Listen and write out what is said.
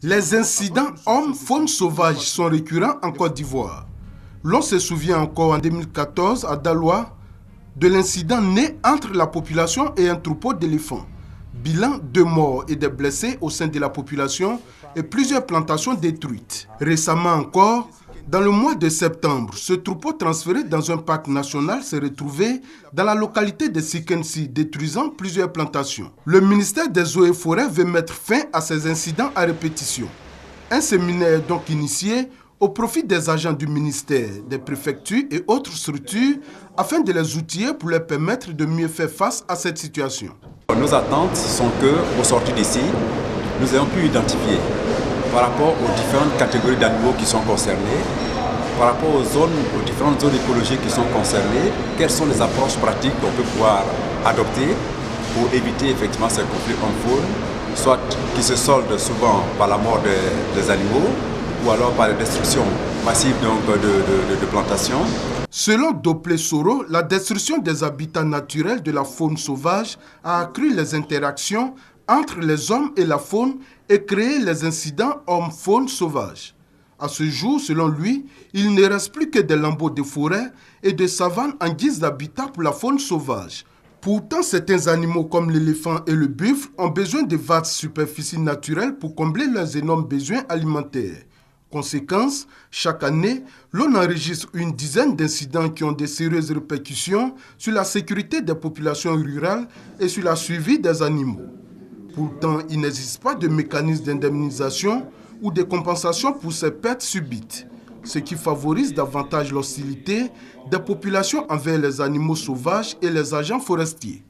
Les incidents hommes-faune sauvage sont récurrents en Côte d'Ivoire. L'on se souvient encore en 2014 à Daloa de l'incident né entre la population et un troupeau d'éléphants. Bilan 2 morts et des blessés au sein de la population et plusieurs plantations détruites. Récemment encore, dans le mois de septembre, ce troupeau transféré dans un parc national s'est retrouvé dans la localité de Sikensi, détruisant plusieurs plantations. Le ministère des Eaux et Forêts veut mettre fin à ces incidents à répétition. Un séminaire est donc initié au profit des agents du ministère, des préfectures et autres structures afin de les outiller pour leur permettre de mieux faire face à cette situation. Nos attentes sont qu'au sortir d'ici, nous ayons pu identifier par rapport aux différentes catégories d'animaux qui sont concernés, par rapport aux différentes zones écologiques qui sont concernées, quelles sont les approches pratiques qu'on peut pouvoir adopter pour éviter effectivement ces conflits homme-faune, soit qui se soldent souvent par la mort des animaux ou alors par la destruction massive de plantations. Selon Doplé Soro, la destruction des habitats naturels de la faune sauvage a accru les interactions entre les hommes et la faune et créé les incidents homme-faune sauvage. À ce jour, selon lui, il ne reste plus que des lambeaux de forêt et de savanes en guise d'habitat pour la faune sauvage. Pourtant, certains animaux comme l'éléphant et le buffle ont besoin de vastes superficies naturelles pour combler leurs énormes besoins alimentaires. Conséquence, chaque année, l'on enregistre une dizaine d'incidents qui ont de sérieuses répercussions sur la sécurité des populations rurales et sur la suivi des animaux. Pourtant, il n'existe pas de mécanisme d'indemnisation ou de compensation pour ces pertes subites, ce qui favorise davantage l'hostilité des populations envers les animaux sauvages et les agents forestiers.